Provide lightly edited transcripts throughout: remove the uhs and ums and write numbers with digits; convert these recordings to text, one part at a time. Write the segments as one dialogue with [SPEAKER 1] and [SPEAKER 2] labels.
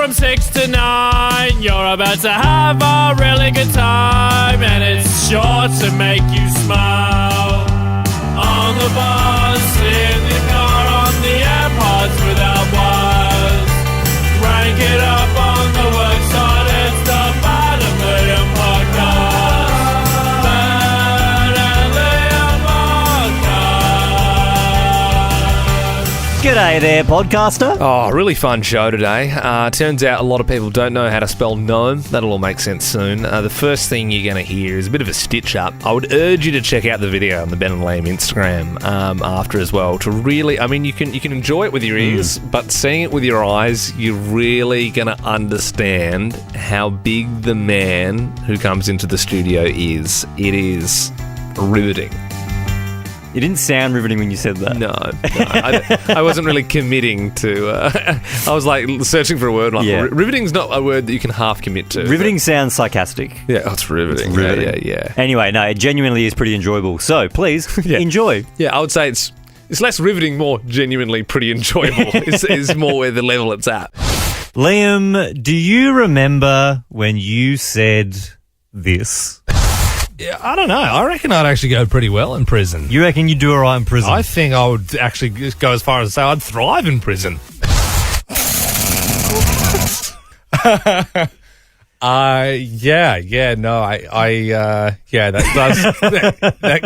[SPEAKER 1] from 6 to 9. You're about to have a really good time, and it's sure to make you smile. On the bus, in the car, on the AirPods without wires. Crank it up on the worksite, it's the Bad and Liam podcast. Bad and Liam podcast.
[SPEAKER 2] G'day there, podcaster.
[SPEAKER 3] Oh, really fun show today. Turns out a lot of people don't know how to spell gnome. That'll all make sense soon. The first thing you're going to hear is a bit of a stitch-up. I would urge you to check out the video on the Ben and Liam Instagram after as well to really... I mean, you can enjoy it with your ears, but seeing it with your eyes, you're really going to understand how big the man who comes into the studio is. It is riveting.
[SPEAKER 2] You didn't sound riveting when you said that.
[SPEAKER 3] No, I wasn't really committing to... I was like searching for a word. Like, riveting's not a word that you can half commit to.
[SPEAKER 2] Riveting sounds sarcastic.
[SPEAKER 3] Yeah, it's riveting.
[SPEAKER 2] It's riveting.
[SPEAKER 3] Yeah.
[SPEAKER 2] Anyway, no, it genuinely is pretty enjoyable. So, please, enjoy.
[SPEAKER 3] Yeah, I would say it's less riveting, more genuinely pretty enjoyable. is more where the level it's at.
[SPEAKER 2] Liam, do you remember when you said this?
[SPEAKER 4] Yeah, I don't know. I reckon I'd actually go pretty well in prison.
[SPEAKER 2] You reckon you'd do all right in prison?
[SPEAKER 4] I think I would actually just go as far as to say I'd thrive in prison. That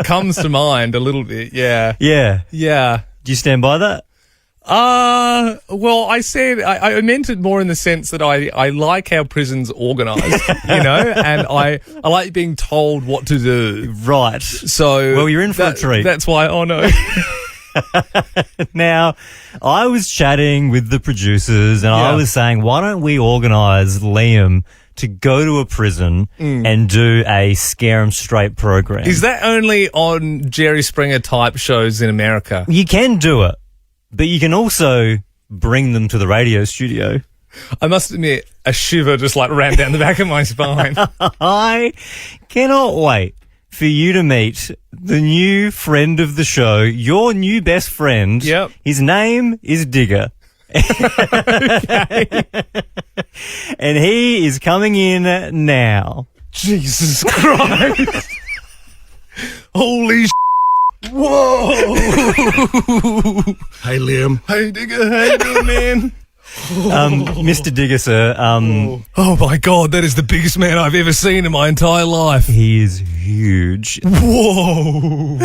[SPEAKER 4] comes to mind a little bit. Yeah.
[SPEAKER 2] Do you stand by that?
[SPEAKER 4] Well, I said I meant it more in the sense that I like how prison's organised, and I like being told what to do.
[SPEAKER 2] Right.
[SPEAKER 4] So,
[SPEAKER 2] well, you're in for a treat.
[SPEAKER 4] That's why. Oh no.
[SPEAKER 2] Now, I was chatting with the producers, and I was saying, why don't we organise Liam to go to a prison and do a Scare 'em Straight program?
[SPEAKER 4] Is that only on Jerry Springer type shows in America?
[SPEAKER 2] You can do it. But you can also bring them to the radio studio.
[SPEAKER 4] I must admit, a shiver just ran down the back of my spine.
[SPEAKER 2] I cannot wait for you to meet the new friend of the show, your new best friend.
[SPEAKER 4] Yep.
[SPEAKER 2] His name is Digger.
[SPEAKER 4] Okay.
[SPEAKER 2] And he is coming in now.
[SPEAKER 4] Jesus Christ. Holy Whoa!
[SPEAKER 5] Hey, Liam.
[SPEAKER 4] Hey, Digger. How you doing, man?
[SPEAKER 2] Mr. Digger, sir.
[SPEAKER 4] Oh, my God. That is the biggest man I've ever seen in my entire life.
[SPEAKER 2] He is huge.
[SPEAKER 4] Whoa!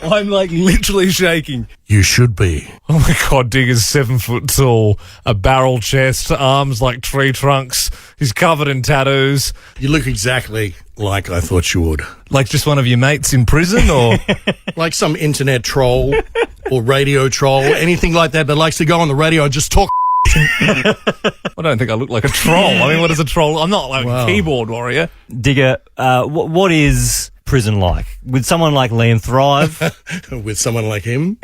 [SPEAKER 4] I'm literally shaking.
[SPEAKER 5] You should be.
[SPEAKER 4] Oh, my God. Digger's 7 foot tall. A barrel chest, arms like tree trunks. He's covered in tattoos.
[SPEAKER 5] You look exactly like I thought you would.
[SPEAKER 4] Like just one of your mates in prison, or?
[SPEAKER 5] Like some internet troll or radio troll, anything like that likes to go on the radio and just talk.
[SPEAKER 4] I don't think I look like a troll. I mean, what is a troll? I'm not a keyboard warrior.
[SPEAKER 2] Digger, what is prison like? Would someone like Liam thrive?
[SPEAKER 5] With someone like him?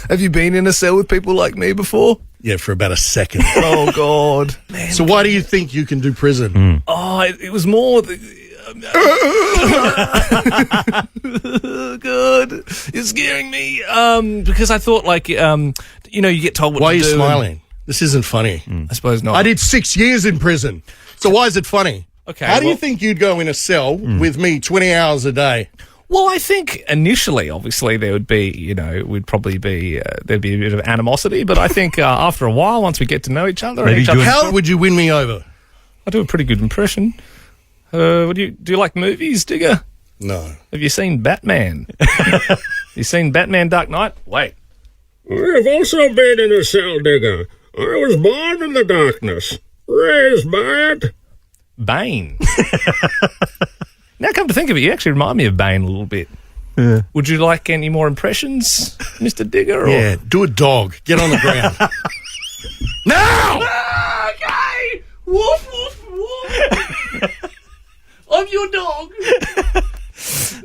[SPEAKER 4] Have you been in a cell with people like me before?
[SPEAKER 5] Yeah, for about a second.
[SPEAKER 4] Oh, God. Man.
[SPEAKER 5] So why do you think you can do prison?
[SPEAKER 4] Oh, it was more... God, you're scaring me. Because I thought, you get told what
[SPEAKER 5] why
[SPEAKER 4] to do.
[SPEAKER 5] Why are you smiling? This isn't funny.
[SPEAKER 4] I suppose not.
[SPEAKER 5] I did 6 years in prison. So why is it funny?
[SPEAKER 4] Okay.
[SPEAKER 5] How do you think you'd go in a cell with me 20 hours a day?
[SPEAKER 4] Well, I think initially, obviously, there would be, there'd be a bit of animosity. But I think after a while, once we get to know each other...
[SPEAKER 5] How would you win me over?
[SPEAKER 4] I do a pretty good impression. Do you like movies, Digger?
[SPEAKER 5] No.
[SPEAKER 4] Have you seen Batman? You seen Batman Dark Knight? Wait.
[SPEAKER 6] I've also been in a cell, Digger. I was born in the darkness, raised by it.
[SPEAKER 4] Bane. Now, come to think of it, you actually remind me of Bane a little bit.
[SPEAKER 2] Yeah.
[SPEAKER 4] Would you like any more impressions, Mr. Digger? Or?
[SPEAKER 5] Yeah, do a dog. Get on the ground. Now!
[SPEAKER 4] Okay! Woof, woof, woof. I'm your dog.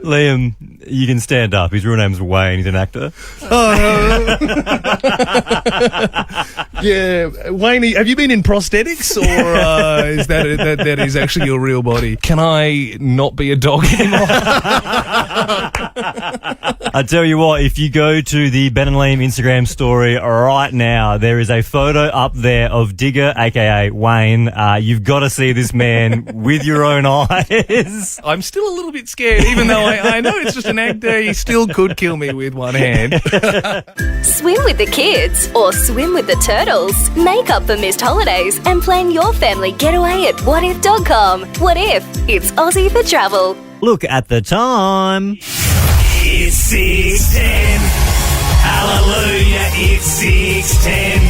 [SPEAKER 2] Liam, you can stand up. His real name's Wayne. He's an actor.
[SPEAKER 4] Yeah, Wayne, have you been in prosthetics, or is that is actually your real body? Can I not be a dog anymore?
[SPEAKER 2] I tell you what, if you go to the Ben and Liam Instagram story right now, there is a photo up there of Digger, aka Wayne. You've got to see this man with your own eyes.
[SPEAKER 4] I'm still a little bit scared, even though I know it's just an actor. He still could kill me with one hand.
[SPEAKER 7] Swim with the kids or swim with the turtles. Make up for missed holidays and plan your family getaway at whatif.com. What if? It's Aussie for travel.
[SPEAKER 2] Look at the time.
[SPEAKER 1] It's 6:10. Hallelujah, it's 6:10.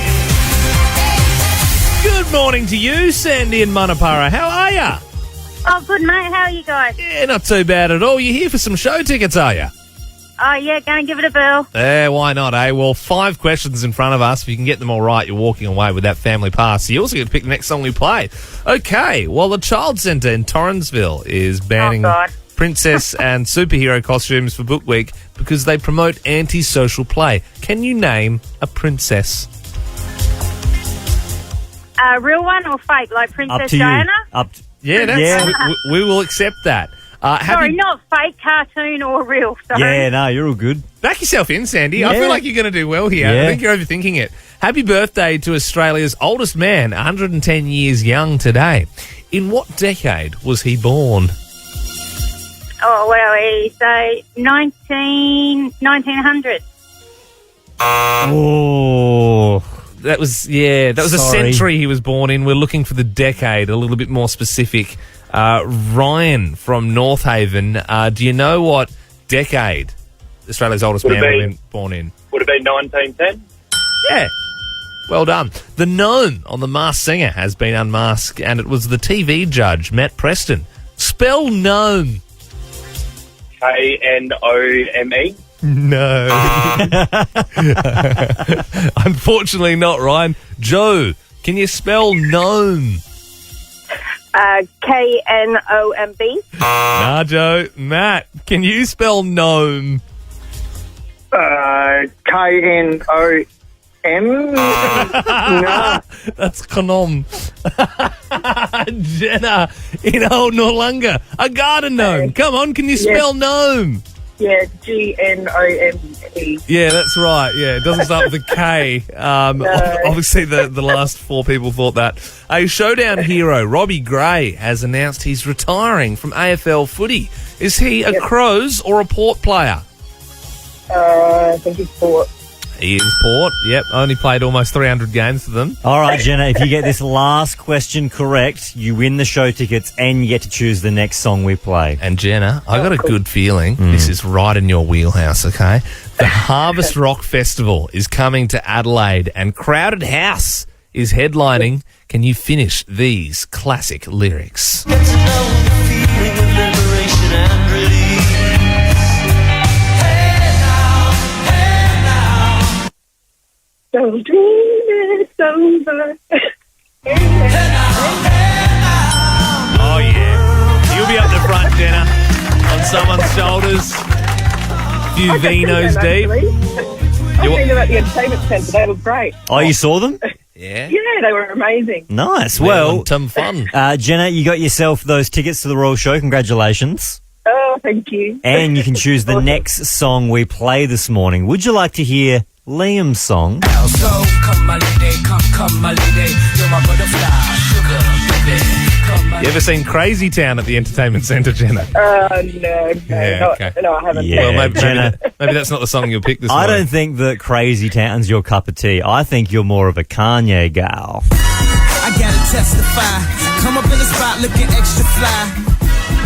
[SPEAKER 1] Good morning to you, Sandy and Manapara. How are ya?
[SPEAKER 8] Oh, good, mate. How are you guys?
[SPEAKER 1] Yeah, not too bad at all. You here for some show tickets, are you?
[SPEAKER 8] Oh, yeah, going to give it a whirl.
[SPEAKER 1] Why not, eh? Well, 5 questions in front of us. If you can get them all right, you're walking away with that family pass. You also get to pick the next song we play. Okay, well, the Child Centre in Torrensville is banning princess and superhero costumes for Book Week because they promote antisocial play. Can you name a princess?
[SPEAKER 8] A real one or fake, like Princess Diana?
[SPEAKER 1] We will accept that.
[SPEAKER 8] Sorry, not fake, cartoon or real. Sorry.
[SPEAKER 2] Yeah, no, you're all good.
[SPEAKER 1] Back yourself in, Sandy.
[SPEAKER 2] Yeah.
[SPEAKER 1] I feel like you're going to do well here.
[SPEAKER 2] Yeah.
[SPEAKER 1] I think you're overthinking it. Happy birthday to Australia's oldest man, 110 years young today. In what decade was he born?
[SPEAKER 8] Oh, well, say 1900.
[SPEAKER 2] Oh.
[SPEAKER 1] That was a
[SPEAKER 2] Sorry.
[SPEAKER 1] century he was born in. We're looking for the decade, a little bit more specific. Ryan from North Haven, do you know what decade Australia's oldest man would have been born in?
[SPEAKER 9] Would have been 1910.
[SPEAKER 1] Yeah. Well done. The Gnome on The Masked Singer has been unmasked, and it was the TV judge, Matt Preston. Spell Gnome.
[SPEAKER 9] Knome.
[SPEAKER 1] No. Unfortunately not, Ryan. Joe, can you spell Gnome?
[SPEAKER 8] Knomb.
[SPEAKER 1] Nah, Joe. Matt, can you spell Gnome?
[SPEAKER 9] Knom. No.
[SPEAKER 1] That's Gnome. Jenna in Old Noarlunga. A garden gnome. Come on, can you spell gnome?
[SPEAKER 9] Yeah, Gnome.
[SPEAKER 1] Yeah, that's right. Yeah, it doesn't start with a K. Obviously, the last 4 people thought that. A Showdown hero, Robbie Gray, has announced he's retiring from AFL footy. Is he a Crows or a Port player?
[SPEAKER 9] I think he's Port.
[SPEAKER 1] He is Port. Yep, only played almost 300 games for them.
[SPEAKER 2] All right, Jenna, if you get this last question correct, you win the show tickets and you get to choose the next song we play.
[SPEAKER 1] And Jenna, I got a good feeling this is right in your wheelhouse, okay? The Harvest Rock Festival is coming to Adelaide and Crowded House is headlining. Can you finish these classic lyrics?
[SPEAKER 9] Don't dream it's over.
[SPEAKER 1] Oh, yeah. You'll be up the front, Jenna, on someone's shoulders. A few vinos deep.
[SPEAKER 9] I've been at the entertainment centre. They were great.
[SPEAKER 2] Oh, you saw them?
[SPEAKER 1] Yeah.
[SPEAKER 9] Yeah, they were amazing.
[SPEAKER 2] Nice. Well,
[SPEAKER 1] some fun.
[SPEAKER 2] Jenna, you got yourself those tickets to the Royal Show. Congratulations.
[SPEAKER 9] Oh, thank you.
[SPEAKER 2] And you can choose the next song we play this morning. Would you like to hear Liam's song?
[SPEAKER 10] So come my lady, come my lady, you're my butterfly, sugar baby.
[SPEAKER 1] You ever seen Crazy Town at the entertainment centre, Jenna?
[SPEAKER 9] No,
[SPEAKER 1] Yeah, okay.
[SPEAKER 9] no, I haven't.
[SPEAKER 2] Yeah,
[SPEAKER 1] Well, maybe
[SPEAKER 2] Jenna.
[SPEAKER 1] maybe that's not the song you'll pick this
[SPEAKER 2] I
[SPEAKER 1] morning.
[SPEAKER 2] don't think that Crazy Town's your cup of tea. I think you're more of a Kanye gal.
[SPEAKER 10] I gotta testify, come up in the spot looking extra fly.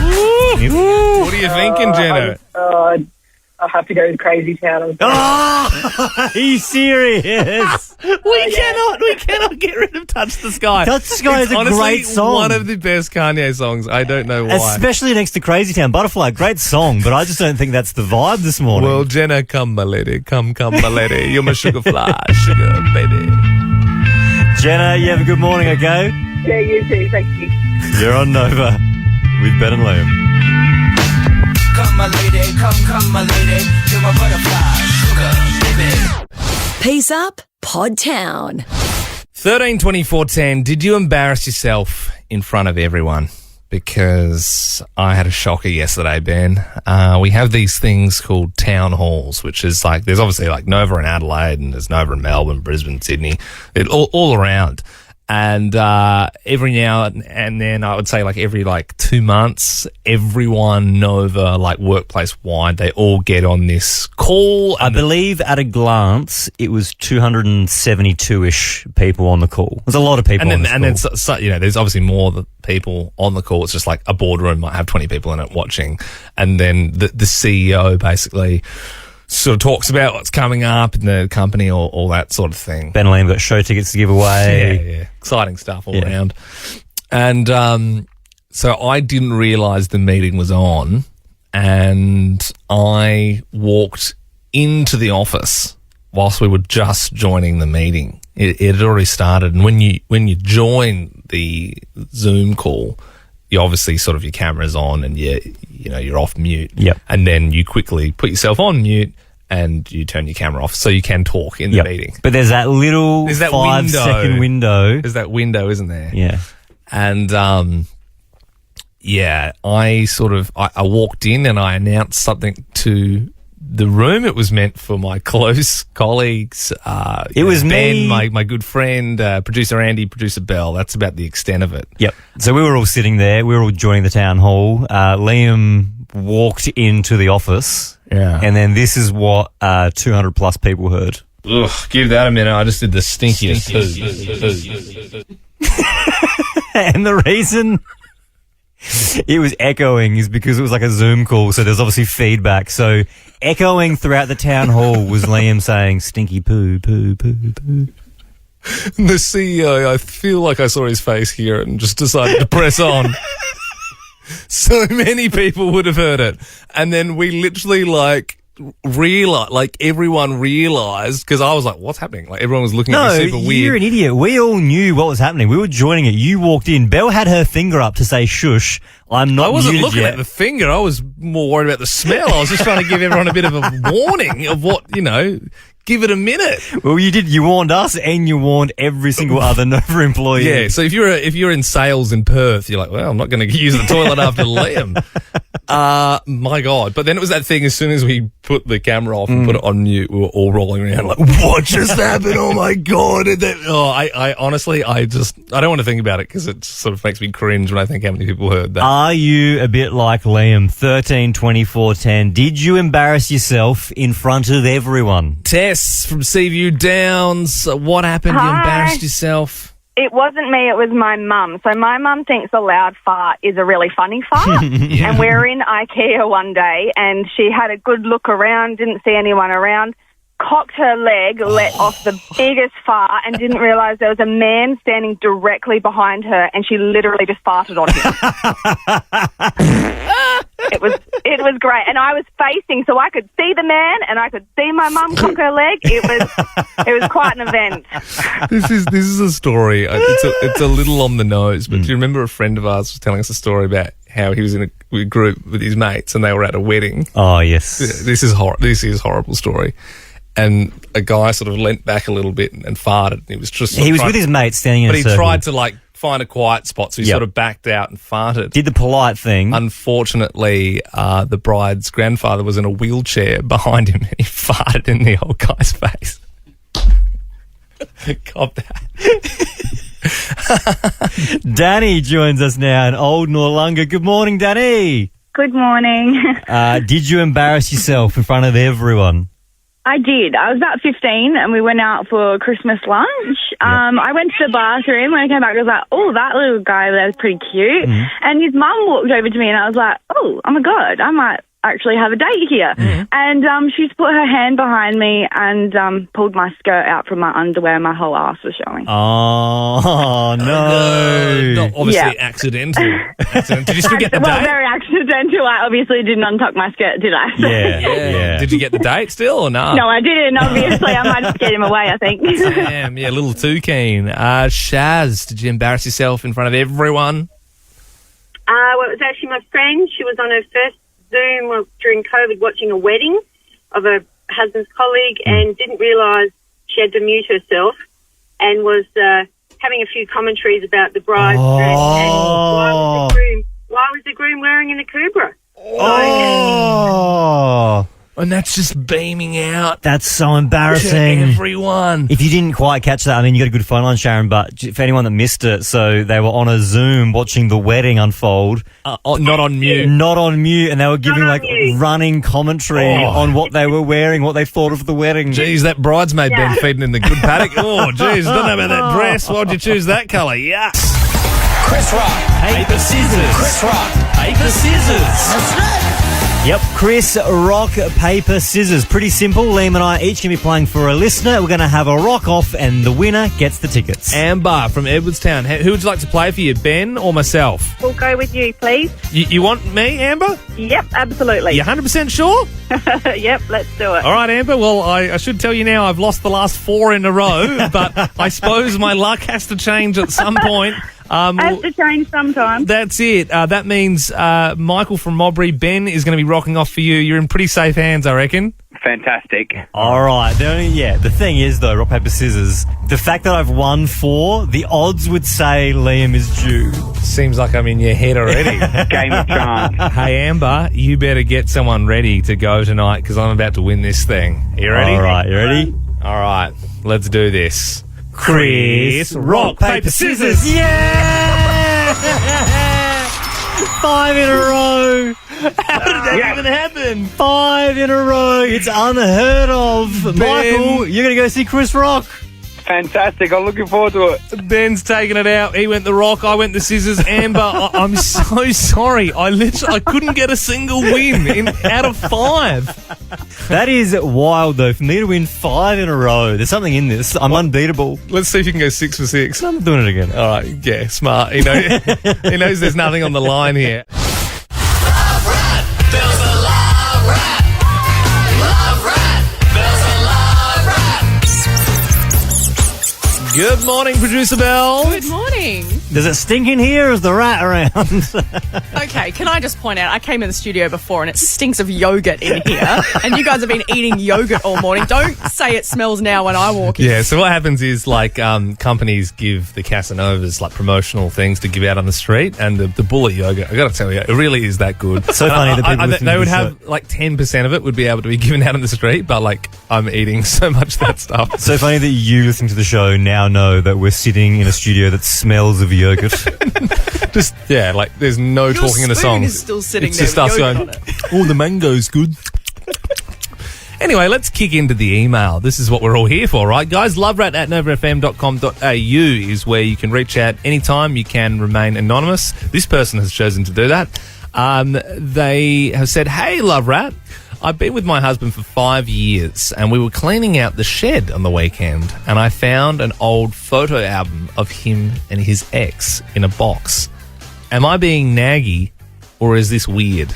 [SPEAKER 1] What are you thinking, Jenna?
[SPEAKER 9] I'll have to go to Crazy Town.
[SPEAKER 2] Oh, are you serious?
[SPEAKER 1] We cannot get rid of Touch the Sky.
[SPEAKER 2] Touch the Sky
[SPEAKER 1] It's
[SPEAKER 2] is a
[SPEAKER 1] honestly
[SPEAKER 2] great song.
[SPEAKER 1] one of the best Kanye songs. I don't know why.
[SPEAKER 2] Especially next to Crazy Town. Butterfly, great song, but I just don't think that's the vibe this morning.
[SPEAKER 1] Well, Jenna, come my lady, come my lady. You're my sugar fly, sugar baby.
[SPEAKER 2] Jenna, you have a good morning, okay?
[SPEAKER 9] Yeah, you too. Thank you.
[SPEAKER 2] You're on Nova with Ben and Liam.
[SPEAKER 10] Come come, my lady. Come, my lady. You're my butterfly, sugar, baby.
[SPEAKER 11] Peace up, Pod Town.
[SPEAKER 3] 13, 24, 10. Did you embarrass yourself in front of everyone? Because I had a shocker yesterday, Ben. We have these things called town halls, which is like, there's obviously like Nova in Adelaide and there's Nova in Melbourne, Brisbane, Sydney, all around. And every now and then, I would say like every like 2 months, everyone Nova, like workplace wide, they all get on this call.
[SPEAKER 2] I believe at a glance, it was 272-ish people on the call. There's a lot of people on the call.
[SPEAKER 3] And then, so, you know, there's obviously more people on the call. It's just like a boardroom might have 20 people in it watching. And then the CEO basically sort of talks about what's coming up in the company or all that sort of thing.
[SPEAKER 2] Ben Liam got show tickets to give away.
[SPEAKER 3] Yeah. Exciting stuff all around. And so I didn't realise the meeting was on, and I walked into the office whilst we were just joining the meeting. It had already started, and when you join the Zoom call, you obviously sort of your camera's on and you're off mute.
[SPEAKER 2] Yep.
[SPEAKER 3] And then you quickly put yourself on mute and you turn your camera off so you can talk in the meeting.
[SPEAKER 2] But there's that little 5-second window.
[SPEAKER 3] There's that window, isn't there?
[SPEAKER 2] Yeah.
[SPEAKER 3] And I walked in and I announced something to the room. It was meant for my close colleagues.
[SPEAKER 2] It was
[SPEAKER 3] Ben,
[SPEAKER 2] me,
[SPEAKER 3] my good friend, producer Andy, producer Bell. That's about the extent of it.
[SPEAKER 2] Yep. So we were all sitting there. We were all joining the town hall. Liam walked into the office.
[SPEAKER 3] Yeah.
[SPEAKER 2] And then this is what 200 plus people heard.
[SPEAKER 3] Ugh, give that a minute. I just did the stinkiest poo.
[SPEAKER 2] And the reason it was echoing is because it was like a Zoom call, so there's obviously feedback. So echoing throughout the town hall was Liam saying, stinky poo, poo, poo, poo.
[SPEAKER 3] The CEO, I feel like I saw his face here and just decided to press on. So many people would have heard it. And then we literally everyone realised, because I was like, what's happening? Like everyone was looking at me super weird.
[SPEAKER 2] You're an idiot. We all knew what was happening. We were joining it. You walked in. Belle had her finger up to say shush. I'm not
[SPEAKER 3] I wasn't
[SPEAKER 2] muted
[SPEAKER 3] looking
[SPEAKER 2] yet.
[SPEAKER 3] at the finger. I was more worried about the smell. I was just trying to give everyone a bit of a warning of what, give it a minute.
[SPEAKER 2] Well, you did. You warned us and you warned every single other Nova employee.
[SPEAKER 3] Yeah, so if you're in sales in Perth, you're like, well, I'm not going to use the toilet after Liam. My God. But then it was that thing, as soon as we put the camera off and put it on mute, we were all rolling around like, what just happened? Oh my God. And then, I honestly, I don't want to think about it because it sort of makes me cringe when I think how many people heard that.
[SPEAKER 2] Are you a bit like Liam? 13, 24, 10. Did you embarrass yourself in front of everyone?
[SPEAKER 3] Tess from Seaview Downs. What happened?
[SPEAKER 8] Hi.
[SPEAKER 3] You embarrassed yourself?
[SPEAKER 8] It wasn't me, it was my mum. So my mum thinks a loud fart is a really funny fart. And we're in IKEA one day and she had a good look around, didn't see anyone around, cocked her leg, let off the biggest fart and didn't realise there was a man standing directly behind her and she literally just farted on him. It was great. And I was facing so I could see the man and I could see my mum cock her leg. It was quite an event.
[SPEAKER 3] This is a story. It's a little on the nose, but do you remember a friend of ours was telling us a story about how he was in a group with his mates and they were at a wedding?
[SPEAKER 2] Oh, yes.
[SPEAKER 3] This is a horrible story. And a guy sort of leant back a little bit and farted. He was just
[SPEAKER 2] with his mates standing in a circle.
[SPEAKER 3] But he tried to find a quiet spot, so he sort of backed out and farted.
[SPEAKER 2] Did the polite thing.
[SPEAKER 3] Unfortunately, the bride's grandfather was in a wheelchair behind him and he farted in the old guy's face. Cop that.
[SPEAKER 2] Danny joins us now in Old Noarlunga. Good morning, Danny.
[SPEAKER 12] Good morning.
[SPEAKER 2] Did you embarrass yourself in front of everyone?
[SPEAKER 12] I did. I was about 15 and we went out for Christmas lunch. I went to the bathroom. When I came back, I was like, oh, that little guy there is pretty cute.
[SPEAKER 2] Mm-hmm.
[SPEAKER 12] And his mum walked over to me and I was like, oh my God, I might actually have a date here.
[SPEAKER 2] Mm-hmm.
[SPEAKER 12] And she's put her hand behind me and pulled my skirt out from my underwear. My whole ass was showing.
[SPEAKER 2] Oh, no.
[SPEAKER 3] Not obviously accidental. Did you still get the date?
[SPEAKER 12] Well, very accidental. I obviously didn't untuck my skirt, did I?
[SPEAKER 2] Yeah.
[SPEAKER 3] Did you get the date still or no?
[SPEAKER 12] No, I didn't, obviously. I might just get him away, I think.
[SPEAKER 3] Damn, a little too keen. Shaz, did you embarrass yourself in front of everyone?
[SPEAKER 13] Well, it was actually my friend. She was on her first Zoom during COVID watching a wedding of a husband's colleague and didn't realise she had to mute herself and was having a few commentaries about the bride's dress and why was the groom wearing an akubra?
[SPEAKER 2] Oh.
[SPEAKER 3] And that's just beaming out.
[SPEAKER 2] That's so embarrassing.
[SPEAKER 3] To everyone.
[SPEAKER 2] If you didn't quite catch that, I mean, you got a good phone line, Sharon, but for anyone that missed it, so they were on a Zoom watching the wedding unfold.
[SPEAKER 3] Not on mute.
[SPEAKER 2] Not on mute, and they were giving running commentary on what they were wearing, what they thought of the wedding.
[SPEAKER 3] Jeez, that bridesmaid been feeding in the good paddock. Oh, jeez, don't know about that dress. Why'd you choose that colour? Yes.
[SPEAKER 10] Chris Rock,
[SPEAKER 2] paper, scissors.
[SPEAKER 10] Chris Rock, paper, scissors. That's right.
[SPEAKER 2] Yep, Chris, rock, paper, scissors. Pretty simple. Liam and I each going to be playing for a listener. We're going to have a rock off and the winner gets the tickets.
[SPEAKER 3] Amber from Edwardstown. Who would you like to play for you, Ben or myself?
[SPEAKER 8] We'll go with you, please.
[SPEAKER 3] You want me, Amber?
[SPEAKER 8] Yep, absolutely.
[SPEAKER 3] You 100% sure?
[SPEAKER 8] Yep, let's do it.
[SPEAKER 3] All right, Amber. Well, I should tell you now I've lost the last 4 in a row, but I suppose my luck has to change at some point.
[SPEAKER 8] Has to change sometime.
[SPEAKER 3] That's it. That means Michael from Mobry, Ben, is going to be rocking off for you. You're in pretty safe hands, I reckon.
[SPEAKER 14] Fantastic.
[SPEAKER 2] All right. The thing is, though, rock, paper, scissors, the fact that I've won 4, the odds would say Liam is due.
[SPEAKER 3] Seems like I'm in your head already.
[SPEAKER 14] Game of chance.
[SPEAKER 3] Hey, Amber, you better get someone ready to go tonight because I'm about to win this thing. You ready?
[SPEAKER 2] All right. You ready?
[SPEAKER 3] All right. Let's do this.
[SPEAKER 2] Chris, rock, paper, scissors. Yeah! 5 in a row.
[SPEAKER 3] How did that even happen?
[SPEAKER 2] 5 in a row. It's unheard of. Michael, you're going to go see Chris Rock.
[SPEAKER 14] Fantastic. I'm looking forward to it.
[SPEAKER 3] Ben's taking it out. He went the rock. I went the scissors. Amber, I'm so sorry. I couldn't get a single win out of 5.
[SPEAKER 2] That is wild, though. For me to win 5 in a row, there's something in this. I'm unbeatable.
[SPEAKER 3] Let's see if you can go 6 for 6.
[SPEAKER 2] I'm doing it again.
[SPEAKER 3] All right. Yeah, smart. He knows there's nothing on the line here. Good morning, Producer Bell.
[SPEAKER 15] Good morning.
[SPEAKER 2] Does it stink in here or is the rat around?
[SPEAKER 15] Okay, can I just point out, I came in the studio before and it stinks of yogurt in here, and you guys have been eating yogurt all morning. Don't say it smells now when I walk in.
[SPEAKER 3] Yeah, so what happens is, companies give the Casanovas, promotional things to give out on the street, and the bullet yogurt, I got to tell you, it really is that good.
[SPEAKER 2] So funny that people
[SPEAKER 3] they would have, 10% of it would be able to be given out on the street, but, I'm eating so much of that stuff.
[SPEAKER 2] So funny that you listening to the show now know that we're sitting in a studio that smells of yogurt.
[SPEAKER 3] There's no
[SPEAKER 15] Your
[SPEAKER 3] talking in the
[SPEAKER 15] spoon
[SPEAKER 3] songs.
[SPEAKER 15] is still sitting
[SPEAKER 3] It's
[SPEAKER 15] there
[SPEAKER 3] just
[SPEAKER 15] with
[SPEAKER 3] us
[SPEAKER 15] yogurt
[SPEAKER 3] going,
[SPEAKER 15] on it.
[SPEAKER 3] oh, the mango's good. Anyway, let's kick into the email. This is what we're all here for, right, guys? loverat@novafm.com.au is where you can reach out anytime. You can remain anonymous. This person has chosen to do that. They have said, hey, Love Rat, I've been with my husband for 5 years and we were cleaning out the shed on the weekend and I found an old photo album of him and his ex in a box. Am I being naggy or is this weird?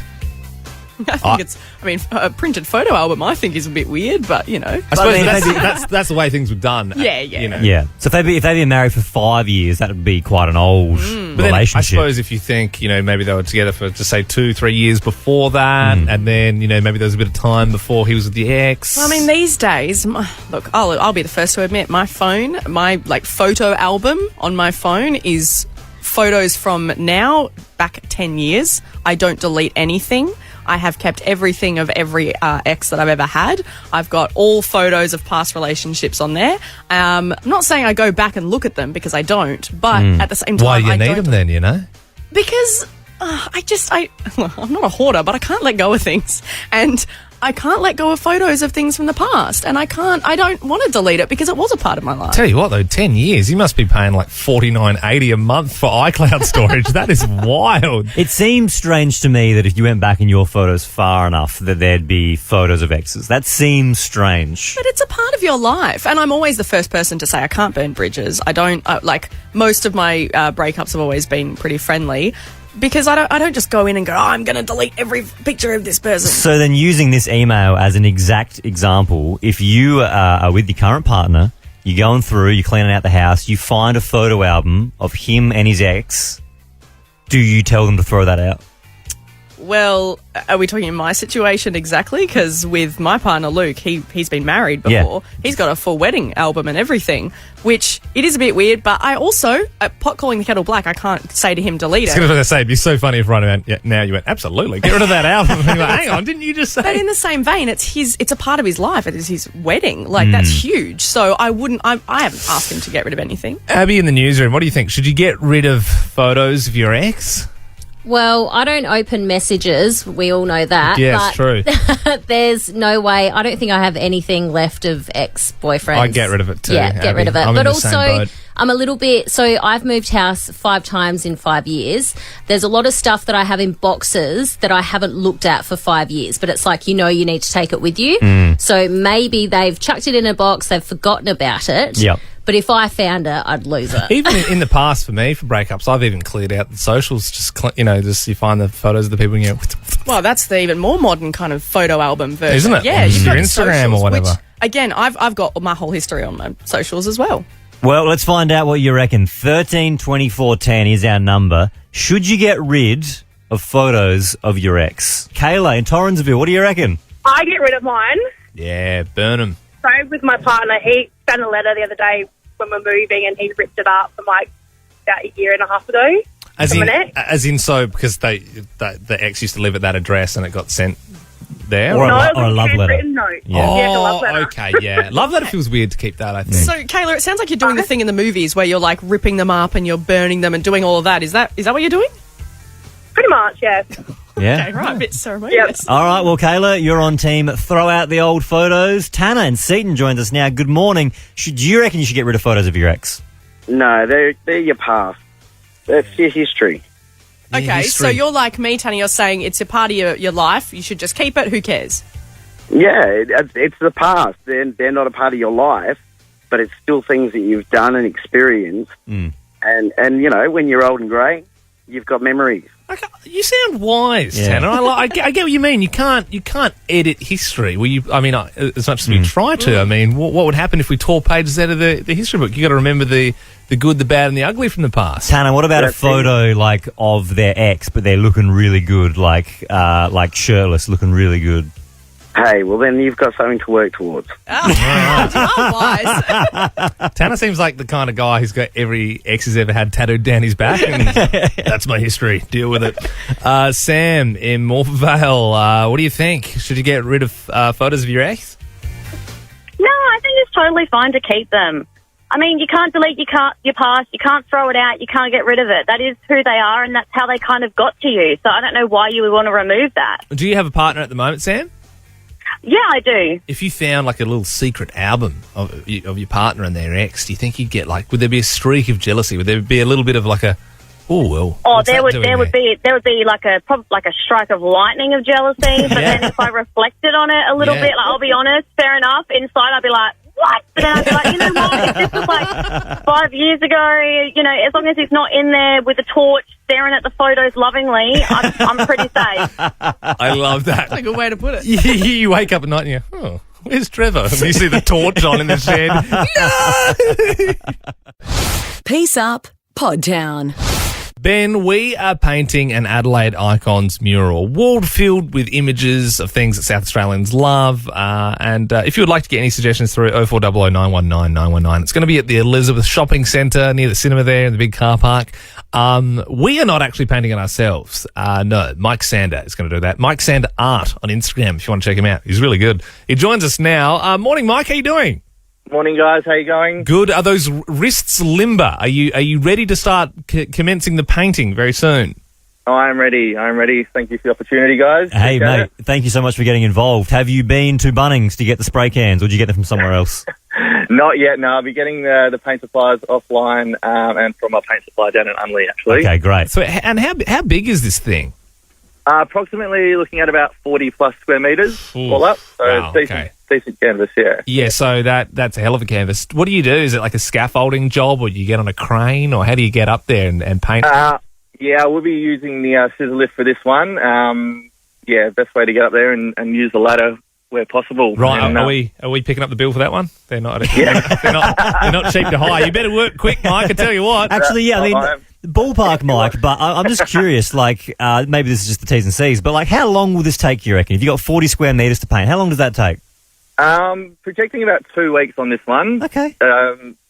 [SPEAKER 15] I think a printed photo album I think is a bit weird, but,
[SPEAKER 3] I suppose that's the way things were done.
[SPEAKER 15] Yeah.
[SPEAKER 2] Yeah. So if they've been married for 5 years, that would be quite an old
[SPEAKER 3] But then
[SPEAKER 2] relationship.
[SPEAKER 3] I suppose if you think, maybe they were together for, just say, 2-3 years before that, and then, maybe there was a bit of time before he was with the ex.
[SPEAKER 15] Well, these days, look, I'll be the first to admit, my phone, my photo album on my phone is photos from now back 10 years. I don't delete anything. I have kept everything of every ex that I've ever had. I've got all photos of past relationships on there. I'm not saying I go back and look at them because I don't, but at the same time,
[SPEAKER 3] why do you need them then,
[SPEAKER 15] Because I'm not a hoarder, but I can't let go of things. And I can't let go of photos of things from the past. And I don't want to delete it because it was a part of my life.
[SPEAKER 3] Tell you what, though, 10 years, you must be paying $49.80 a month for iCloud storage. That is wild.
[SPEAKER 2] It seems strange to me that if you went back in your photos far enough that there'd be photos of exes. That seems strange.
[SPEAKER 15] But it's a part of your life. And I'm always the first person to say I can't burn bridges. I don't, most of my breakups have always been pretty friendly. Because I don't just go in and go, I'm going to delete every picture of this person.
[SPEAKER 2] So then using this email as an exact example, if you are with your current partner, you're going through, you're cleaning out the house, you find a photo album of him and his ex, do you tell them to throw that out?
[SPEAKER 15] Well, are we talking in my situation exactly? Because with my partner Luke, he's been married before.
[SPEAKER 2] Yeah.
[SPEAKER 15] He's got a full wedding album and everything, which it is a bit weird. But I also, pot calling the kettle black, I can't say to him delete
[SPEAKER 4] I
[SPEAKER 15] it.
[SPEAKER 4] was going to say, it'd be so funny if now you went, absolutely, get rid of that album. And you're like, hang on, didn't you just say?
[SPEAKER 15] But in the same vein, it's a part of his life. It is his wedding. Like, that's huge. So I haven't asked him to get rid of anything.
[SPEAKER 4] Abby in the newsroom, what do you think? Should you get rid of photos of your ex?
[SPEAKER 16] Well, I don't open messages. We all know that.
[SPEAKER 4] Yes, true.
[SPEAKER 16] There's no way. I don't think I have anything left of ex-boyfriends.
[SPEAKER 4] I'd get rid of it too.
[SPEAKER 16] Yeah, get rid of it.
[SPEAKER 4] I'm
[SPEAKER 16] but
[SPEAKER 4] in the
[SPEAKER 16] also,
[SPEAKER 4] same boat.
[SPEAKER 16] I'm a little bit... So I've moved house 5 times in 5 years. There's a lot of stuff that I have in boxes that I haven't looked at for 5 years. But it's like, you need to take it with you. So maybe they've chucked it in a box. They've forgotten about it.
[SPEAKER 2] Yep.
[SPEAKER 16] But if I found it, I'd lose it.
[SPEAKER 4] Even in the past, for me, for breakups, I've even cleared out the socials. Just you find the photos of the people and you go,
[SPEAKER 15] Well, that's the even more modern kind of photo album version.
[SPEAKER 4] Isn't it?
[SPEAKER 15] Yeah,
[SPEAKER 4] Your
[SPEAKER 15] you've got the
[SPEAKER 4] Instagram
[SPEAKER 15] socials,
[SPEAKER 4] or whatever.
[SPEAKER 15] Which, again, I've got my whole history on my socials as well.
[SPEAKER 2] Well, let's find out what you reckon. 13 24 10 is our number. Should you get rid of photos of your ex? Kayla in Torrensville, what do you reckon?
[SPEAKER 9] I get rid of mine.
[SPEAKER 4] yeah, burn them.
[SPEAKER 9] So with my partner, he sent a letter the other day when we're moving, and he ripped it up from like about a year and a half ago.
[SPEAKER 4] As in, so because the ex used to live at that address and it got sent there,
[SPEAKER 2] Or
[SPEAKER 9] No,
[SPEAKER 2] a
[SPEAKER 9] it was
[SPEAKER 2] love letter.
[SPEAKER 9] handwritten note.
[SPEAKER 2] Yeah.
[SPEAKER 9] Yeah, the love letter.
[SPEAKER 4] okay, yeah. Love letter feels weird to keep that, I think.
[SPEAKER 15] So, Kayla, it sounds like you're doing the thing in the movies where you're like ripping them up and you're burning them and doing all of that. Is that what you're doing?
[SPEAKER 9] Pretty much, yeah.
[SPEAKER 2] Yeah.
[SPEAKER 15] Okay, right, a bit ceremonious.
[SPEAKER 2] All right, well, Kayla, you're on team Throw Out the Old Photos. Tanner in Seaton joins us now. Good morning. Do you reckon you should get rid of photos of your ex?
[SPEAKER 17] No, they're your past. That's your history.
[SPEAKER 15] Okay, so you're like me, Tanner. You're saying it's a part of your life. You should just keep it. Who cares?
[SPEAKER 17] Yeah, it's the past. They're not a part of your life, but it's still things that you've done and experienced. And when you're old and grey, you've got memories.
[SPEAKER 4] You sound wise,
[SPEAKER 2] Yeah.
[SPEAKER 4] Tanner. I get what you mean. You can't edit history. As much as we try to. I mean, what would happen if we tore pages out of the history book? You got to remember the good, the bad, and the ugly from the past.
[SPEAKER 2] Tanner, what about a photo like of their ex, but they're looking really good, like shirtless, looking really good?
[SPEAKER 17] Hey, well then you've got something to work towards.
[SPEAKER 4] Tanner seems like the kind of guy who's got every ex he's ever had tattooed down his back. And that's my history. Deal with it. Sam in Morphevale, what do you think? Should you get rid of photos of your ex?
[SPEAKER 8] No, I think it's totally fine to keep them. I mean, you can't delete your past, you can't throw it out, you can't get rid of it. That is who they are, and that's how they kind of got to you. So I don't know why you would want to remove that.
[SPEAKER 4] Do you have a partner at the moment, Sam?
[SPEAKER 8] Yeah, I do.
[SPEAKER 4] If you found like a little secret album of your partner and their ex, do you think you'd get would there be a streak of jealousy? Would there be a little bit of like a,
[SPEAKER 8] Oh, there would be like a strike of lightning of jealousy. But then if I reflected on it a little bit, I'll be honest, fair enough. Inside, I'd be like, what? But then I'd be like, you know what? If this was like 5 years ago, as long as he's not in there with a torch staring at the photos lovingly, I'm pretty safe.
[SPEAKER 4] I love that.
[SPEAKER 15] That's a good way to put it.
[SPEAKER 4] You wake up at night and you where's Trevor? And you see the torch on in the shed.
[SPEAKER 11] Peace up, Podtown.
[SPEAKER 4] Ben, we are painting an Adelaide Icons mural, wall filled with images of things that South Australians love. And if you would like to get any suggestions through 0400 919 919, it's going to be at the Elizabeth Shopping Centre near the cinema there in the big car park. We are not actually painting it ourselves. No, Mike Sander is going to do that. Mike Sander Art on Instagram if you want to check him out. He's really good. He joins us now. Morning, Mike. How you doing?
[SPEAKER 18] Morning, guys. How you going?
[SPEAKER 4] Good. Are those wrists limber? Are you ready to start commencing the painting very soon?
[SPEAKER 18] Oh, I'm ready. Thank you for the opportunity, guys.
[SPEAKER 2] Hey,
[SPEAKER 18] Appreciate
[SPEAKER 2] mate,
[SPEAKER 18] it.
[SPEAKER 2] thank you so much for getting involved. Have you been to Bunnings to get the spray cans, or did you get them from somewhere else?
[SPEAKER 18] Not yet. No, I'll be getting the paint supplies offline and from our paint supply down in Unley, actually.
[SPEAKER 2] Okay, great.
[SPEAKER 4] So, and how big is this thing?
[SPEAKER 18] Approximately looking at about 40 plus square metres all up. So
[SPEAKER 4] wow,
[SPEAKER 18] it's decent canvas, yeah.
[SPEAKER 4] Yeah, so that's a hell of a canvas. What do you do? Is it like a scaffolding job, or do you get on a crane, or how do you get up there and paint?
[SPEAKER 18] Yeah, we'll be using the scissor lift for this one. Best way to get up there and use the ladder where possible.
[SPEAKER 4] Right,
[SPEAKER 18] and,
[SPEAKER 4] are we picking up the bill for that one? They're not cheap to hire. You better work quick, Mike, I tell you what.
[SPEAKER 2] Actually, yeah, I mean, Ballpark, Mike, but I'm just curious, like, maybe this is just the T's and C's, but, like, how long will this take, you reckon? If you got 40 square metres to paint, how long does that take?
[SPEAKER 18] Projecting about 2 weeks on this one.
[SPEAKER 2] Okay.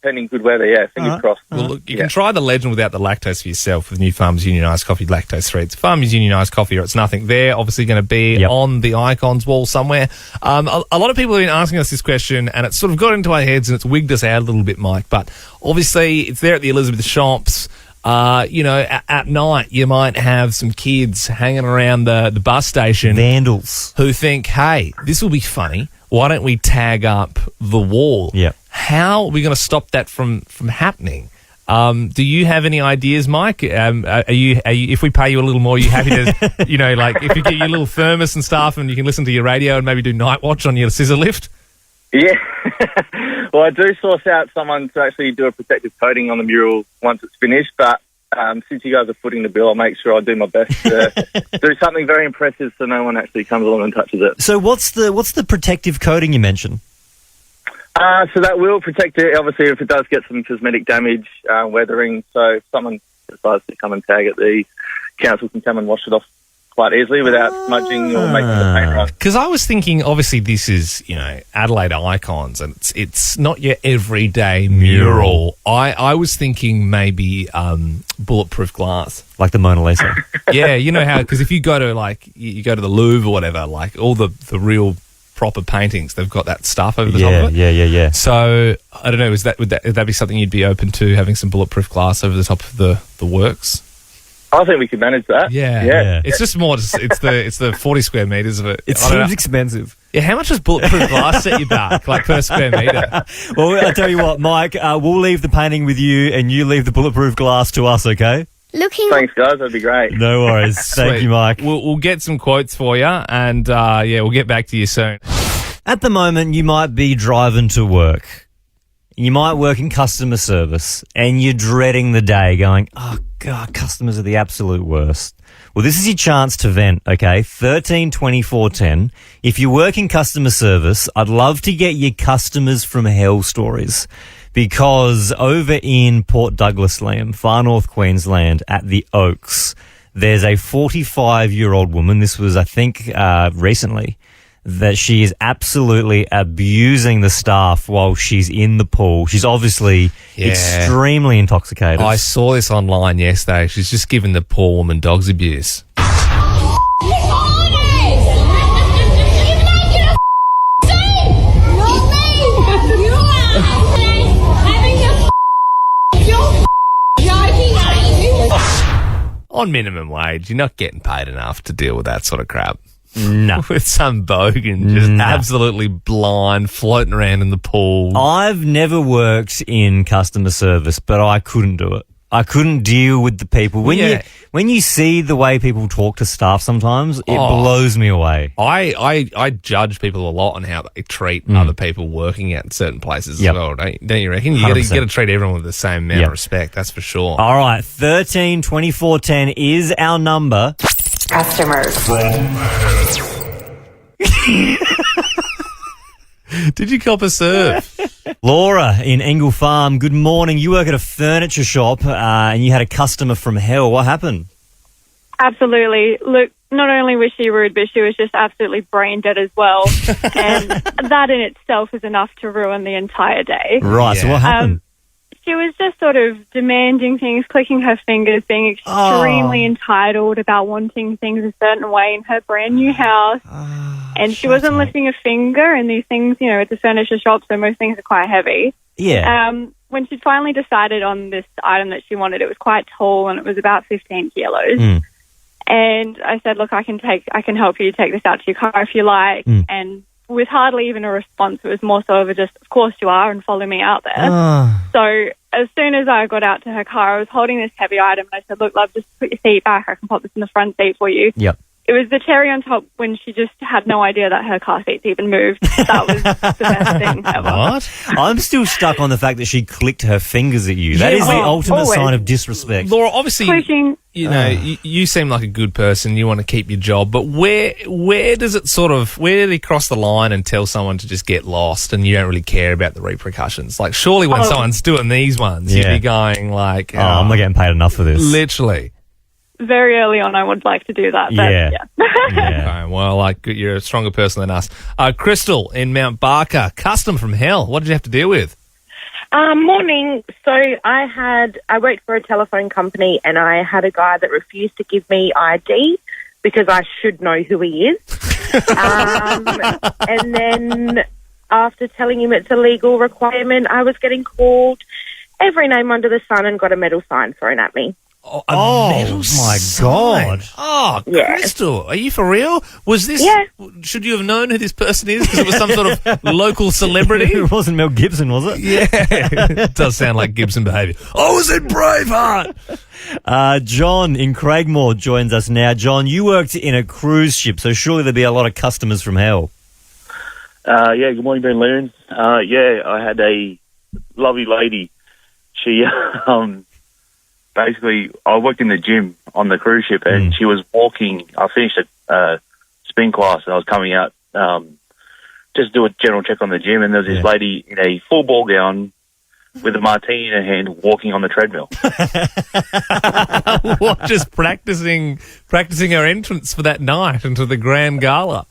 [SPEAKER 18] Pending good weather, yeah, fingers crossed.
[SPEAKER 4] Well, look, you can try the legend without the lactose for yourself with new Farmers Union Iced Coffee lactose free. It's Farmers Union Iced Coffee or it's nothing. They're obviously going to be on the icons wall somewhere. A lot of people have been asking us this question and it's sort of got into our heads and it's wigged us out a little bit, Mike. But obviously it's there at the Elizabeth shops. At night you might have some kids hanging around the bus station.
[SPEAKER 2] Vandals. Who
[SPEAKER 4] think, hey, this will be funny. Why don't we tag up the wall?
[SPEAKER 2] Yeah.
[SPEAKER 4] How are we going to stop that from happening? Do you have any ideas, Mike? Are you if we pay you a little more, are you happy to, like if you get your little thermos and stuff and you can listen to your radio and maybe do night watch on your scissor lift?
[SPEAKER 18] Yeah. Well, I do source out someone to actually do a protective coating on the mural once it's finished, but since you guys are footing the bill, I'll make sure I do my best to do something very impressive so no one actually comes along and touches it.
[SPEAKER 2] So what's the protective coating you mentioned?
[SPEAKER 18] So that will protect it, obviously, if it does get some cosmetic damage, weathering. So if someone decides to come and tag it, the council can come and wash it off quite easily without smudging or making the paint run.
[SPEAKER 4] Because I was thinking, obviously, this is, Adelaide Icons, and it's not your everyday mural. I was thinking maybe bulletproof glass.
[SPEAKER 2] Like the Mona Lisa.
[SPEAKER 4] Yeah, you know how, because if you go to, you go to the Louvre or whatever, like, all the real proper paintings, they've got that stuff over the top of it.
[SPEAKER 2] Yeah.
[SPEAKER 4] So, I don't know, would that be something you'd be open to, having some bulletproof glass over the top of the works?
[SPEAKER 18] I think we could manage that.
[SPEAKER 4] Yeah. It's just more, it's the 40 square metres of it.
[SPEAKER 2] It seems expensive.
[SPEAKER 4] Yeah, how much does bulletproof glass set you back, like per square metre?
[SPEAKER 2] Well, I tell you what, Mike, we'll leave the painting with you and you leave the bulletproof glass to us, okay?
[SPEAKER 18] Thanks, guys. That'd be great.
[SPEAKER 2] No worries. Thank you, Mike.
[SPEAKER 4] We'll get some quotes for you and, we'll get back to you soon.
[SPEAKER 2] At the moment, you might be driving to work. You might work in customer service and you're dreading the day going, oh, God, customers are the absolute worst. Well, this is your chance to vent, okay? 13 24 10. If you work in customer service, I'd love to get your customers from hell stories because over in Port Douglas, Liam, far north Queensland at the Oaks, there's a 45-year-old woman. This was, I think, recently. That she is absolutely abusing the staff while she's in the pool. She's obviously extremely intoxicated.
[SPEAKER 4] I saw this online yesterday. She's just given the poor woman dog's abuse. On minimum wage, you're not getting paid enough to deal with that sort of crap.
[SPEAKER 2] No.
[SPEAKER 4] With some bogan just absolutely blind, floating around in the pool.
[SPEAKER 2] I've never worked in customer service, but I couldn't do it. I couldn't deal with the people. When you see the way people talk to staff sometimes, it blows me away.
[SPEAKER 4] I judge people a lot on how they treat other people working at certain places as well, don't you reckon? You got to treat everyone with the same amount of respect, that's for sure.
[SPEAKER 2] All right, 13 24 10 is our number.
[SPEAKER 19] Customers.
[SPEAKER 4] Did you cop a serve?
[SPEAKER 2] Laura in Engle Farm, good morning. You work at a furniture shop and you had a customer from hell. What happened?
[SPEAKER 12] Absolutely. Look, not only was she rude, but she was just absolutely brain dead as well. And that in itself is enough to ruin the entire day.
[SPEAKER 2] Right, so what happened?
[SPEAKER 12] She was just sort of demanding things, clicking her fingers, being extremely entitled about wanting things a certain way in her brand new house. And she wasn't lifting a finger, and these things, it's a furniture shop, so most things are quite heavy.
[SPEAKER 2] Yeah.
[SPEAKER 12] When she finally decided on this item that she wanted, it was quite tall, and it was about 15 kilos. And I said, look, I can help you take this out to your car if you like. And with hardly even a response, it was more so of a just, of course you are, and follow me out there. So as soon as I got out to her car, I was holding this heavy item, and I said, look, love, just put your seat back. I can pop this in the front seat for you.
[SPEAKER 2] Yep.
[SPEAKER 12] it was the cherry on top when she just had no idea that her car seats even moved. That was the best thing ever.
[SPEAKER 2] What? I'm still stuck on the fact that she clicked her fingers at you. That is the ultimate sign of disrespect.
[SPEAKER 4] Laura, obviously,
[SPEAKER 12] Pushing.
[SPEAKER 4] you know, you seem like a good person. You want to keep your job, but where does it where do you cross the line and tell someone to just get lost and you don't really care about the repercussions? Like, surely when someone's doing these ones, you'd be going like,
[SPEAKER 2] I'm not getting paid enough for this.
[SPEAKER 4] Literally.
[SPEAKER 12] Very early on, I would like to do that. But
[SPEAKER 2] Yeah.
[SPEAKER 4] Okay, well, like, you're a stronger person than us. Crystal in Mount Barker, custom from hell. What did you have to deal with?
[SPEAKER 19] Morning. So I worked for a telephone company and I had a guy that refused to give me ID because I should know who he is. And then after telling him it's a legal requirement, I was getting called every name under the sun and got a metal sign thrown at me.
[SPEAKER 4] Metal
[SPEAKER 2] my
[SPEAKER 4] sign.
[SPEAKER 2] God.
[SPEAKER 4] Oh,
[SPEAKER 19] Yeah.
[SPEAKER 4] Crystal, are you for real? Was this?
[SPEAKER 19] Yeah.
[SPEAKER 4] Should you have known who this person is? Because it was some sort of local celebrity.
[SPEAKER 2] It wasn't Mel Gibson, was it?
[SPEAKER 4] Yeah, it does sound like Gibson behaviour. I was in Braveheart.
[SPEAKER 2] John in Craigmore joins us now. John, you worked in a cruise ship, so surely there'd be a lot of customers from hell.
[SPEAKER 20] Yeah, good morning, Ben Learn. Yeah, I had a lovely lady. She, basically, I worked in the gym on the cruise ship, and she was walking. I finished a spin class, and I was coming out just to do a general check on the gym, and there was this lady in a full ball gown with a martini in her hand walking on the treadmill.
[SPEAKER 4] What, just practicing her entrance for that night into the grand gala?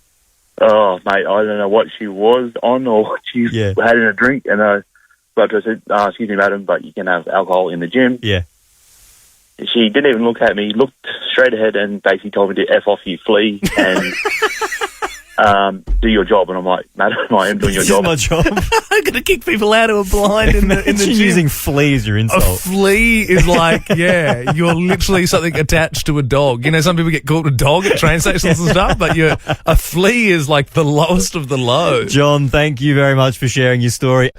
[SPEAKER 20] Oh, mate, I don't know what she was on or what she had in a drink, and I said, excuse me, madam, but you can have alcohol in the gym.
[SPEAKER 2] Yeah.
[SPEAKER 20] She didn't even look at me, looked straight ahead and basically told me to F off, you flea, and do your job. And I'm like, madam, I am doing your job.
[SPEAKER 2] This is my job.
[SPEAKER 4] I'm going to kick people out who are blind in the gym.
[SPEAKER 2] Using flea as your insult.
[SPEAKER 4] A flea is like, you're literally something attached to a dog. You know, some people get called a dog at train stations and stuff, but a flea is like the lowest of the low.
[SPEAKER 2] John, thank you very much for sharing your story.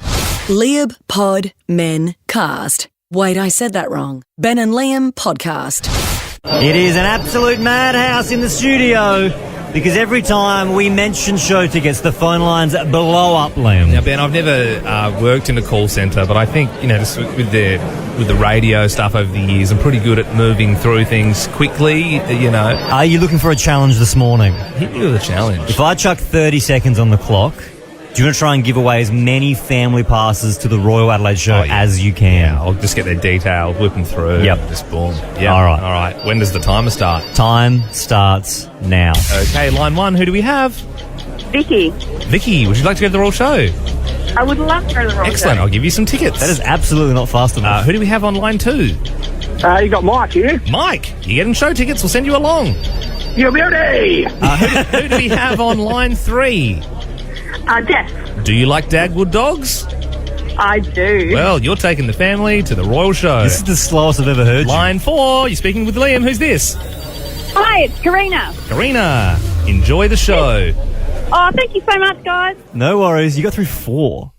[SPEAKER 11] Liam Pod Men Cast. Wait, I said that wrong. Ben and Liam Podcast.
[SPEAKER 2] It is an absolute madhouse in the studio because every time we mention show tickets, the phone lines blow up, Liam.
[SPEAKER 4] Now, Ben, I've never worked in a call centre, but I think, you know, just with the radio stuff over the years, I'm pretty good at moving through things quickly, you know.
[SPEAKER 2] Are you looking for a challenge this morning?
[SPEAKER 4] Hit me with a challenge.
[SPEAKER 2] If I chuck 30 seconds on the clock, do you want to try and give away as many family passes to the Royal Adelaide Show as you can?
[SPEAKER 4] Yeah, I'll just get their details, whip them through.
[SPEAKER 2] Yep.
[SPEAKER 4] Just boom. Yeah.
[SPEAKER 2] All right.
[SPEAKER 4] All right. When does the timer start?
[SPEAKER 2] Time starts now.
[SPEAKER 4] Okay, line one. Who do we have?
[SPEAKER 13] Vicky.
[SPEAKER 4] Vicky, would you like to go to the Royal Show?
[SPEAKER 13] I would love to go to the Royal
[SPEAKER 4] Excellent.
[SPEAKER 13] Show.
[SPEAKER 4] I'll give you some tickets.
[SPEAKER 2] That is absolutely not fast enough.
[SPEAKER 4] Who do we have on line two?
[SPEAKER 14] You got Mike here.
[SPEAKER 4] Mike, you're getting show tickets. We'll send you along.
[SPEAKER 14] You beauty.
[SPEAKER 4] Who do we have on line three?
[SPEAKER 13] Jess.
[SPEAKER 4] Do you like Dagwood dogs?
[SPEAKER 13] I do.
[SPEAKER 4] Well, you're taking the family to the Royal Show.
[SPEAKER 2] This is the slowest I've ever heard you.
[SPEAKER 4] Line four, you're speaking with Liam. Who's this?
[SPEAKER 13] Hi, it's Karina.
[SPEAKER 4] Karina, enjoy the show.
[SPEAKER 13] Oh, thank you so much, guys.
[SPEAKER 2] No worries. You got through four.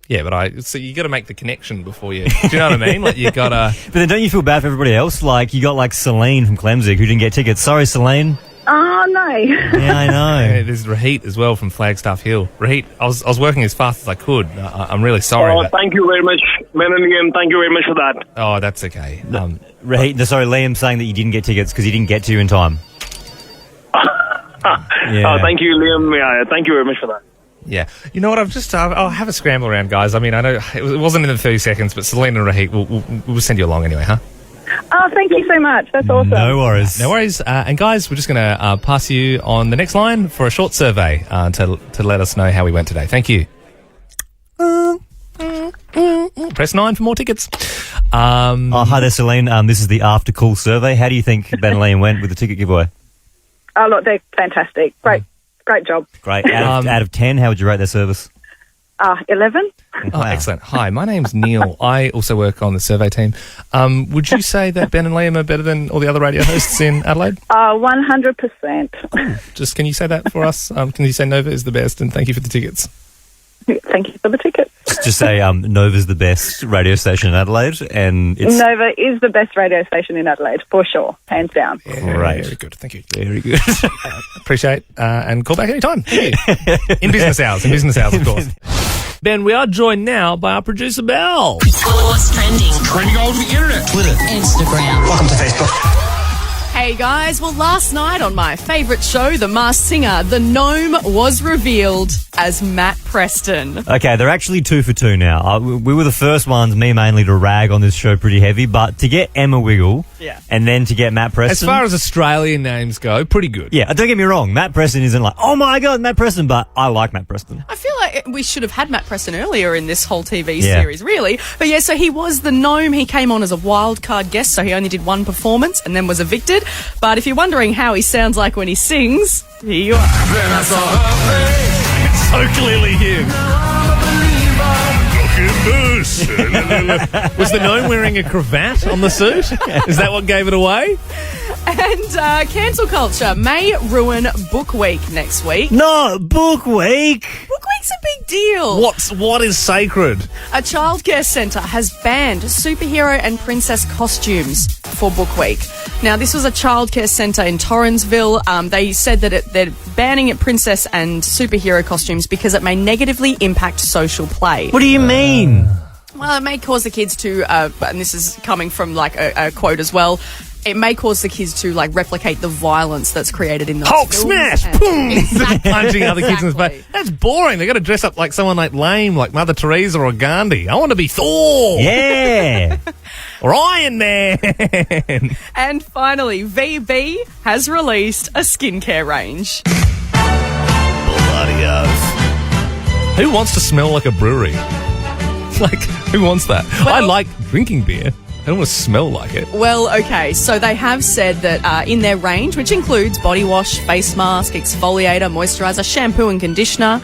[SPEAKER 4] Yeah, but so you got to make the connection before you. Do you know what I mean? Like you got to.
[SPEAKER 2] But then don't you feel bad for everybody else? Like you got like Celine from Clemzig who didn't get tickets. Sorry, Celine.
[SPEAKER 13] Oh, no.
[SPEAKER 2] Yeah, I know.
[SPEAKER 4] Yeah, there's Rahit as well from Flagstaff Hill. Rahit, I was working as fast as I could. I'm really sorry.
[SPEAKER 14] Oh, thank you very much, Ben and Liam. Thank you very much for that.
[SPEAKER 4] Oh, that's okay.
[SPEAKER 2] Rahit, sorry, Liam saying that you didn't get tickets because he didn't get to you in time.
[SPEAKER 14] Oh, thank you, Liam. Yeah, thank you very much for that.
[SPEAKER 4] Yeah. You know what? I'll have a scramble around, guys. I mean, I know it wasn't in the 30 seconds, but Celine and Rahit, we'll send you along anyway, huh?
[SPEAKER 13] Oh, thank you so much. That's awesome.
[SPEAKER 2] No worries.
[SPEAKER 4] No worries. And guys, we're just going to pass you on the next line for a short survey to let us know how we went today. Thank you. Press 9 for more tickets.
[SPEAKER 2] Hi there, Celine. This is the after call survey. How do you think Ben and Liam went with the ticket giveaway?
[SPEAKER 13] Oh, look, they're fantastic. Great job.
[SPEAKER 2] Great. Out of 10, how would you rate their service?
[SPEAKER 13] 11.
[SPEAKER 4] Oh, excellent. Hi, my name's Neil. I also work on the survey team. Would you say that Ben and Liam are better than all the other radio hosts in Adelaide?
[SPEAKER 13] 100%.
[SPEAKER 4] Just can you say that for us? Can you say Nova is the best and thank you for the tickets?
[SPEAKER 21] Thank you for the ticket.
[SPEAKER 2] Just say Nova's the best radio station in Adelaide, and it's
[SPEAKER 21] Nova is the best radio station in Adelaide, for sure, hands down.
[SPEAKER 2] great.
[SPEAKER 4] Very good. Thank you.
[SPEAKER 2] Very good.
[SPEAKER 4] Appreciate and call back anytime. Thank you. In business hours, of course. Ben, we are joined now by our producer, Belle.
[SPEAKER 22] What's trending?
[SPEAKER 10] Trending all over the internet. Twitter.
[SPEAKER 22] Instagram.
[SPEAKER 10] Welcome to Facebook.
[SPEAKER 15] Hey guys, well last night on my favourite show, The Masked Singer, the Gnome was revealed as Matt Preston.
[SPEAKER 2] Okay, they're actually 2 for 2 now. We were the first ones, me mainly, to rag on this show pretty heavy, but to get Emma Wiggle and then to get Matt Preston...
[SPEAKER 4] As far as Australian names go, pretty good.
[SPEAKER 2] Yeah, don't get me wrong, Matt Preston isn't like, oh my God, Matt Preston, but I like Matt Preston.
[SPEAKER 15] I feel like we should have had Matt Preston earlier in this whole TV series, really. But yeah, so he was the Gnome. He came on as a wild card guest, so he only did one performance and then was evicted. But if you're wondering how he sounds like when he sings, here you are.
[SPEAKER 10] Then I saw her face.
[SPEAKER 4] It's so clearly him. Was the Gnome wearing a cravat on the suit? Is that what gave it away?
[SPEAKER 15] And cancel culture may ruin Book Week next week.
[SPEAKER 2] No, Book Week!
[SPEAKER 15] Book Week's a big deal.
[SPEAKER 4] What is sacred?
[SPEAKER 15] A childcare centre has banned superhero and princess costumes for Book Week. Now, this was a childcare centre in Torrensville. They said that they're banning it princess and superhero costumes because it may negatively impact social play.
[SPEAKER 2] What do you mean?
[SPEAKER 15] Well, it may cause the kids to, and this is coming from like a quote as well, it may cause the kids to like replicate the violence that's created in those
[SPEAKER 4] Hulk
[SPEAKER 15] films.
[SPEAKER 4] smash! Boom! Punching other kids in the face. That's boring. They got to dress up like someone like lame, like Mother Teresa or Gandhi. I want to be Thor.
[SPEAKER 2] Yeah.
[SPEAKER 4] Or Iron Man.
[SPEAKER 15] And finally, VB has released a skincare range.
[SPEAKER 4] Bloody oath. Who wants to smell like a brewery? Like, who wants that? I like drinking beer. I don't want to smell like it.
[SPEAKER 15] Well, okay, so they have said that in their range, which includes body wash, face mask, exfoliator, moisturiser, shampoo and conditioner,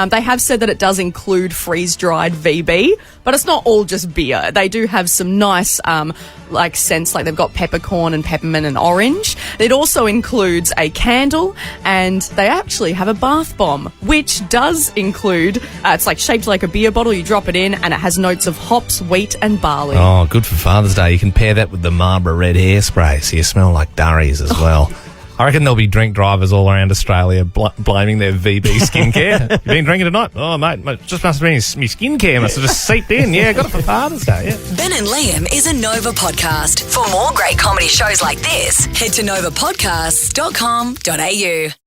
[SPEAKER 15] they have said that it does include freeze-dried VB, but it's not all just beer. They do have some nice scents, like they've got peppercorn and peppermint and orange. It also includes a candle, and they actually have a bath bomb, which does include, it's like shaped like a beer bottle, you drop it in, and it has notes of hops, wheat and barley.
[SPEAKER 4] Oh, good for Father's Day. You can pair that with the Marlboro Red hairspray, so you smell like durries as well. I reckon there'll be drink drivers all around Australia blaming their VB skincare. You been drinking tonight? Oh, mate, just must have been my skincare must have just seeped in. Yeah, got it for Father's Day, yeah.
[SPEAKER 11] Ben and Liam is a Nova podcast. For more great comedy shows like this, head to novapodcasts.com.au.